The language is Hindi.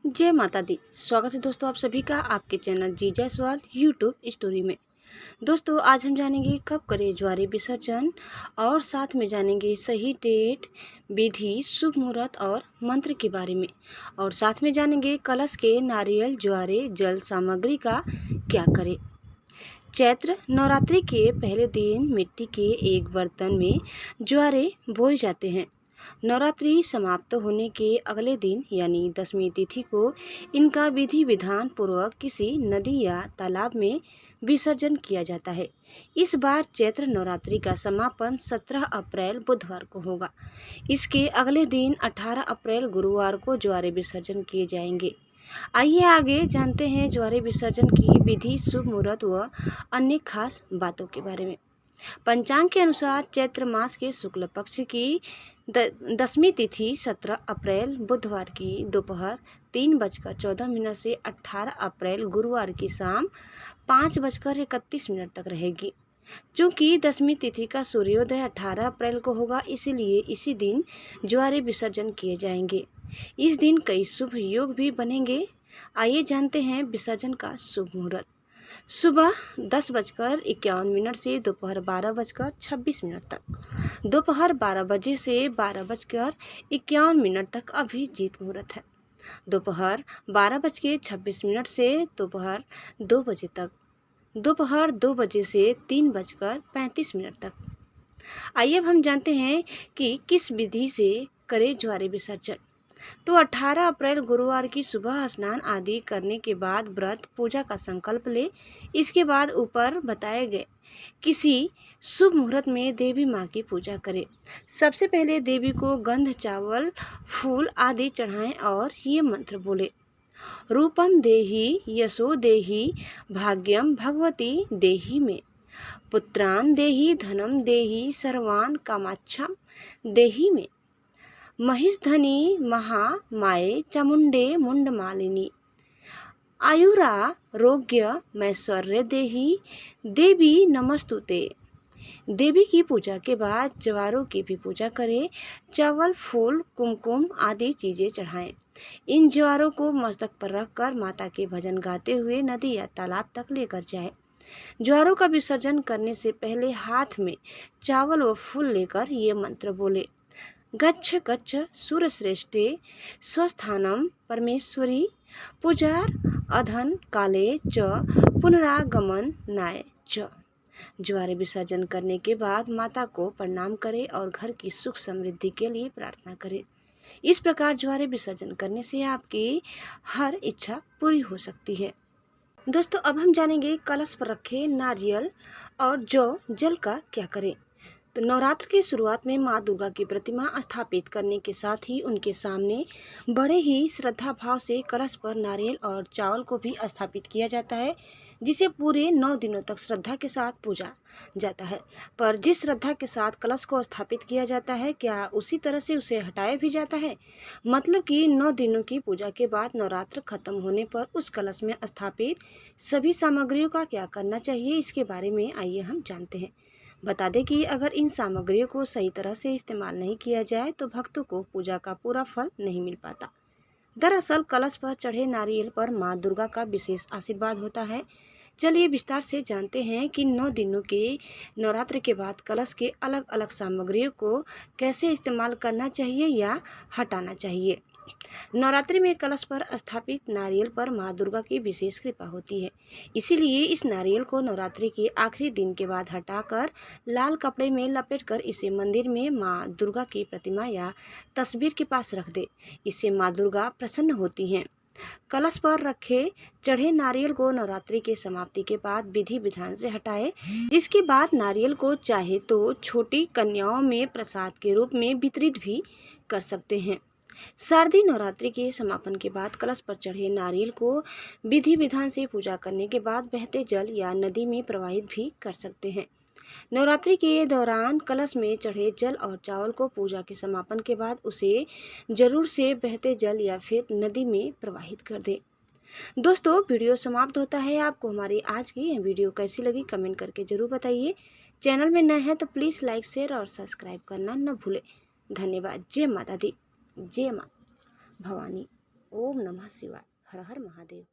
जय माता दी। स्वागत है दोस्तों आप सभी का आपके चैनल जी जायसवाल यूट्यूब स्टोरी में। दोस्तों आज हम जानेंगे कब करें ज्वारे विसर्जन और साथ में जानेंगे सही डेट, विधि, शुभ मुहूर्त और मंत्र के बारे में। और साथ में जानेंगे कलश के नारियल, ज्वारे, जल सामग्री का क्या करें। चैत्र नवरात्रि के पहले दिन मिट्टी के एक बर्तन में ज्वारे बोए जाते हैं। नवरात्रि समाप्त होने के अगले दिन यानी दसवीं तिथि को इनका विधि विधान पूर्वक किसी नदी या तालाब में विसर्जन किया जाता है। इस बार चैत्र नवरात्रि का समापन 17 अप्रैल बुधवार को होगा। इसके अगले दिन 18 अप्रैल गुरुवार को ज्वारे विसर्जन किए जाएंगे। आइए आगे जानते हैं ज्वारे विसर्जन की विधि, शुभ मुहूर्त व अन्य खास बातों के बारे में। पंचांग के अनुसार चैत्र मास के शुक्ल पक्ष की दसवीं तिथि 17 अप्रैल बुधवार की दोपहर 3:14 से 18 अप्रैल गुरुवार की शाम 5:31 तक रहेगी। चूँकि दसवीं तिथि का सूर्योदय 18 अप्रैल को होगा, इसीलिए इसी दिन ज्वारे विसर्जन किए जाएंगे। इस दिन कई शुभ योग भी बनेंगे। आइए जानते हैं विसर्जन का शुभ मुहूर्त। सुबह 10:51 से दोपहर 12:26 तक, दोपहर 12 बजे से 12:51 तक अभिजीत मुहूर्त है। दोपहर 12:26 से दोपहर 2 बजे तक, दोपहर 2 बजे से 3:35 तक। आइए अब हम जानते हैं कि किस विधि से करें ज्वारे विसर्जन। तो 18 अप्रैल गुरुवार की सुबह स्नान आदि करने के बाद व्रत पूजा का संकल्प ले। इसके बाद ऊपर बताए गए किसी शुभ मुहूर्त में देवी माँ की पूजा करें। सबसे पहले देवी को गंध, चावल, फूल आदि चढ़ाएं और ये मंत्र बोले। रूपम देहि यशो देहि भाग्यम भगवती देहि में, पुत्रान देहि धनम देहि सर्वान कामाक्षम देहि में, महिषधनी महामाये चामुंडे मुंडमालिनी, आयुरारोग्य मैश्वर्य देहि देवी नमस्तुते। देवी की पूजा के बाद ज्वारों की भी पूजा करें। चावल, फूल, कुमकुम आदि चीजें चढ़ाएं। इन ज्वारों को मस्तक पर रखकर माता के भजन गाते हुए नदी या तालाब तक लेकर जाएं। ज्वारों का विसर्जन करने से पहले हाथ में चावल व फूल लेकर ये मंत्र बोले। गच्छ गच्छ सूरश्रेष्ठे स्वस्थानम परमेश्वरी पूजार अधन काले च पुनरागमन नाय च। ज्वारे विसर्जन करने के बाद माता को प्रणाम करें और घर की सुख समृद्धि के लिए प्रार्थना करें। इस प्रकार ज्वारे विसर्जन करने से आपकी हर इच्छा पूरी हो सकती है। दोस्तों अब हम जानेंगे कलश पर रखे नारियल और जौ जल का क्या करें। तो नवरात्र की शुरुआत में माँ दुर्गा की प्रतिमा स्थापित करने के साथ ही उनके सामने बड़े ही श्रद्धा भाव से कलश पर नारियल और चावल को भी स्थापित किया जाता है, जिसे पूरे 9 दिनों तक श्रद्धा के साथ पूजा जाता है। पर जिस श्रद्धा के साथ कलश को स्थापित किया जाता है, क्या उसी तरह से उसे हटाया भी जाता है? मतलब कि 9 दिनों की पूजा के बाद नवरात्र खत्म होने पर उस कलश में स्थापित सभी सामग्रियों का क्या करना चाहिए, इसके बारे में आइए हम जानते हैं। बता दें कि अगर इन सामग्रियों को सही तरह से इस्तेमाल नहीं किया जाए तो भक्तों को पूजा का पूरा फल नहीं मिल पाता। दरअसल कलश पर चढ़े नारियल पर माँ दुर्गा का विशेष आशीर्वाद होता है। चलिए विस्तार से जानते हैं कि 9 दिनों के नवरात्र के बाद कलश के अलग अलग सामग्रियों को कैसे इस्तेमाल करना चाहिए या हटाना चाहिए। नवरात्रि में कलश पर स्थापित नारियल पर माँ दुर्गा की विशेष कृपा होती है। इसीलिए इस नारियल को नवरात्रि के आखिरी दिन के बाद हटाकर लाल कपड़े में लपेटकर इसे मंदिर में माँ दुर्गा की प्रतिमा या तस्वीर के पास रख दे। इससे माँ दुर्गा प्रसन्न होती हैं। कलश पर रखे चढ़े नारियल को नवरात्रि के समाप्ति के बाद विधि विधान से हटाए, जिसके बाद नारियल को चाहे तो छोटी कन्याओं में प्रसाद के रूप में वितरित भी कर सकते हैं। शारदीय नवरात्रि के समापन के बाद कलश पर चढ़े नारियल को विधि विधान से पूजा करने के बाद बहते जल या नदी में प्रवाहित भी कर सकते हैं। नवरात्रि के दौरान कलश में चढ़े जल और चावल को पूजा के समापन के बाद उसे जरूर से बहते जल या फिर नदी में प्रवाहित कर दें। दोस्तों वीडियो समाप्त होता है। आपको हमारी आज की यह वीडियो कैसी लगी कमेंट करके जरूर बताइए। चैनल में नए हैं तो प्लीज़ लाइक, शेयर और सब्सक्राइब करना न भूलें। धन्यवाद। जय माता दी, जय माँ भवानी। ओम नमः शिवाय। हर हर महादेव।